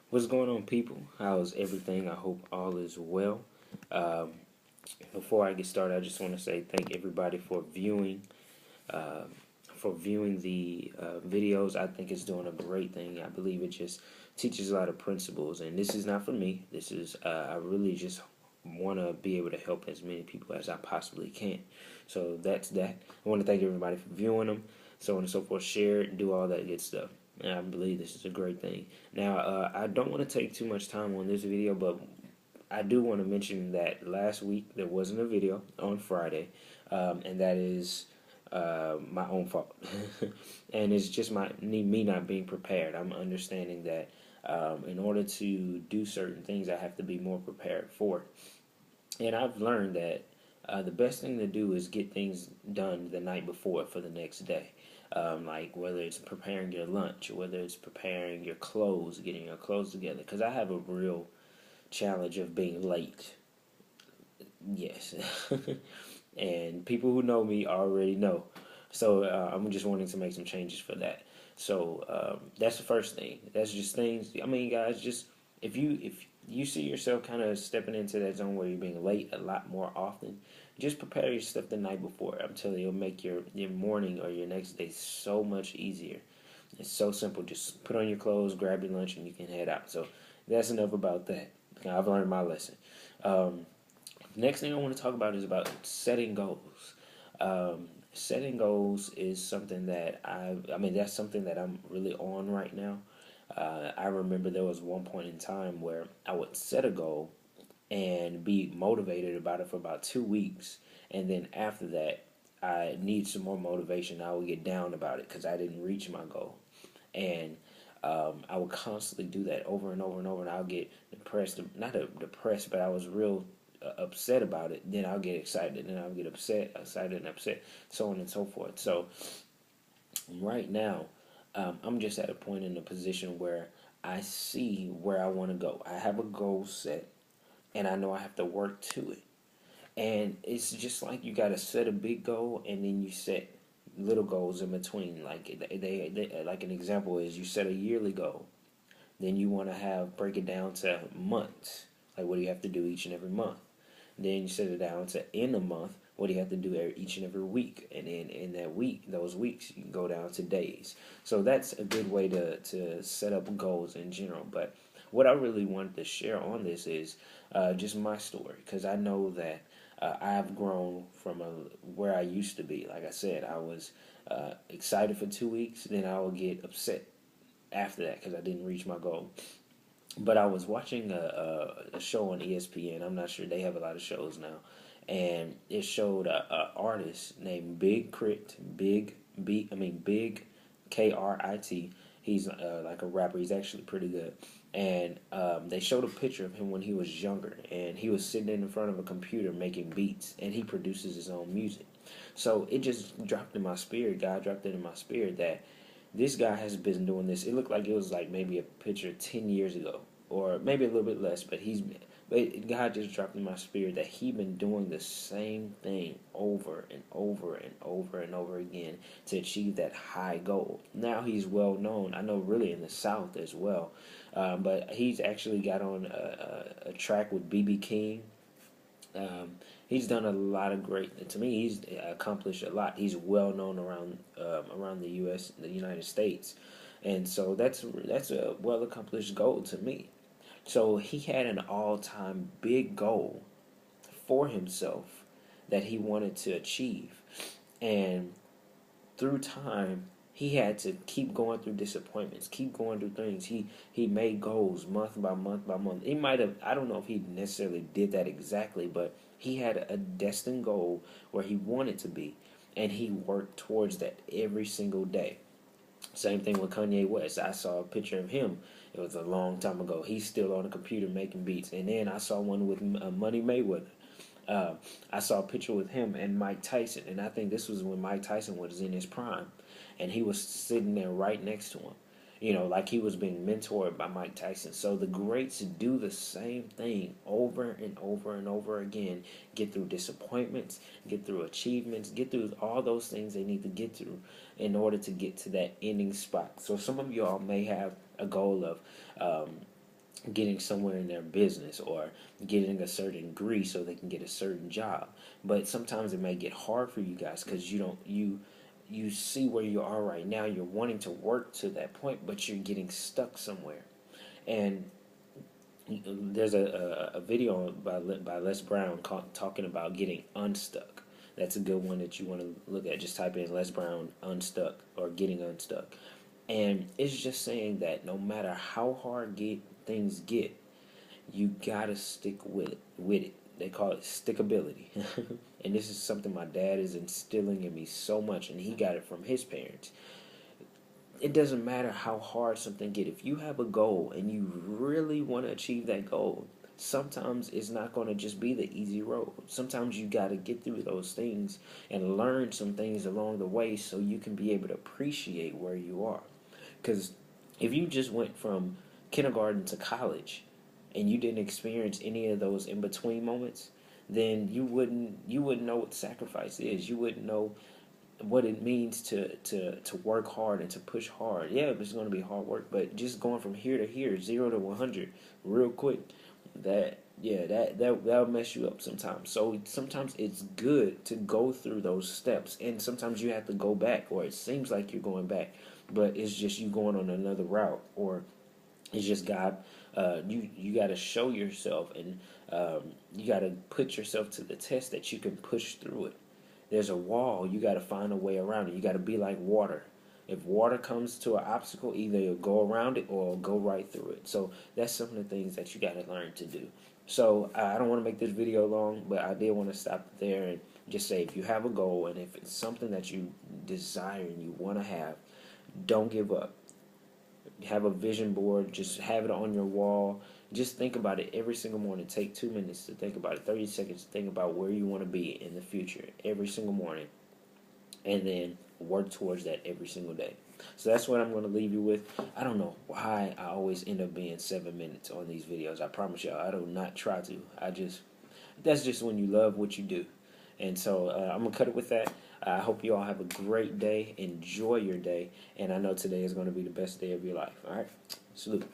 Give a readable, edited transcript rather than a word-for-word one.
What's going on, people? How's everything? I hope all is well. Um, Before I get started, I just want to say thank everybody uh, for viewing the videos. I think it's doing a great thing. I believe it just teaches a lot of principles, and this is not for me. This is I really just want to be able to help as many people as I possibly can. So that's that. I want to thank everybody for viewing them, so on and so forth. Share it, do all that good stuff. And I believe this is a great thing. Now, I don't want to take too much time on this video, but I do want to mention that last week there wasn't a video on Friday, and that is my own fault. And it's just me not being prepared. I'm understanding that in order to do certain things, I have to be more prepared for it. And I've learned that the best thing to do is get things done the night before for the next day. Like whether it's preparing your lunch, whether it's preparing your clothes, getting your clothes together. Because I have a real challenge of being late. Yes. And people who know me already know. So I'm just wanting to make some changes for that. So that's the first thing. That's just things. I mean, guys, just if you see yourself kind of stepping into that zone where you're being late a lot more often, just prepare your stuff the night before. I'm telling you, it'll make your morning or your next day so much easier. It's so simple. Just put on your clothes, grab your lunch, and you can head out. So that's enough about that. I've learned my lesson. Um, Next thing I want to talk about is about setting goals. Setting goals is something that I mean, that's something that I'm really on right now. I remember there was one point in time where I would set a goal and be motivated about it for about 2 weeks. And then after that, I need some more motivation. I would get down about it because I didn't reach my goal. And I would constantly do that over and over and over, and I'll get depressed. Not depressed, but I was real upset about it. Then I'll get excited, and I'll get upset, excited, and upset, so on and so forth. So right now, I'm just at a point in a position where I see where I want to go. I have a goal set, and I know I have to work to it. And it's just like you got to set a big goal, and then you set little goals in between. Like they like an example is you set a yearly goal, then you want to have break it down to months. Like what do you have to do each and every month? Then you set it down to in a month. What do you have to do each and every week? And then in that week, those weeks, you can go down to days. So that's a good way to set up goals in general. But what I really wanted to share on this is just my story, because I know that I've grown from where I used to be. Like I said, I was excited for 2 weeks, then I would get upset after that because I didn't reach my goal. But I was watching a show on ESPN. I'm not sure, they have a lot of shows now, and it showed a artist named Big Crit, Big Krit. He's like a rapper. He's actually pretty good. And they showed a picture of him when he was younger, and he was sitting in front of a computer making beats, and he produces his own music. So it just dropped in my spirit. God dropped it in my spirit that this guy has been doing this. It looked like it was like maybe a picture 10 years ago, or maybe a little bit less. But God just dropped in my spirit that he been doing the same thing over and over and over and over again to achieve that high goal. Now he's well known. I know really in the South as well, but he's actually got on a track with BB King. Um, he's done a lot of great. To me, he's accomplished a lot. He's well known around the U.S., the United States, and so that's a well accomplished goal to me. So he had an all time big goal for himself that he wanted to achieve, and through time he had to keep going through disappointments, keep going through things. He made goals month by month by month. He might have, I don't know if he necessarily did that exactly, but he had a destined goal where he wanted to be, and he worked towards that every single day. Same thing with Kanye West. I saw a picture of him. It was a long time ago. He's still on the computer making beats. And then I saw one with Money Mayweather. Uh, I saw a picture with him and Mike Tyson, and I think this was when Mike Tyson was in his prime, and he was sitting there right next to him. You know, like he was being mentored by Mike Tyson. So the greats do the same thing over and over and over again. Get through disappointments, get through achievements, get through all those things they need to get through in order to get to that ending spot. So some of y'all may have a goal of getting somewhere in their business or getting a certain degree so they can get a certain job. But sometimes it may get hard for you guys because you see where you are right now. You're wanting to work to that point, but you're getting stuck somewhere. And there's a video by Les Brown talking about getting unstuck. That's a good one that you want to look at. Just type in Les Brown unstuck or getting unstuck. And it's just saying that no matter how hard things get, you gotta stick with it. They call it stickability. And this is something my dad is instilling in me so much, and he got it from his parents. It doesn't matter how hard something get. If you have a goal and you really want to achieve that goal, sometimes it's not going to just be the easy road. Sometimes you got to get through those things and learn some things along the way so you can be able to appreciate where you are. Because if you just went from kindergarten to college and you didn't experience any of those in between moments, then you wouldn't know what sacrifice is. You wouldn't know what it means to work hard and to push hard. Yeah, it's going to be hard work, but just going from here to here, 0 to 100, real quick, that'll mess you up sometimes. So sometimes it's good to go through those steps, and sometimes you have to go back, or it seems like you're going back, but it's just you going on another route, or it's just God. You got to show yourself, and you got to put yourself to the test that you can push through it. There's a wall, you got to find a way around it. You got to be like water. If water comes to an obstacle, either you'll go around it or it'll go right through it. So that's some of the things that you got to learn to do. So I don't want to make this video long, but I did want to stop there and just say, if you have a goal and if it's something that you desire and you want to have, don't give up. Have a vision board, just have it on your wall. Just think about it every single morning. Take 2 minutes to think about it, 30 seconds to think about where you want to be in the future every single morning, and then work towards that every single day. So that's what I'm going to leave you with. I don't know why I always end up being 7 minutes on these videos. I promise y'all, I do not try to. That's just when you love what you do. And so I'm going to cut it with that. I hope you all have a great day. Enjoy your day. And I know today is going to be the best day of your life. All right? Salute.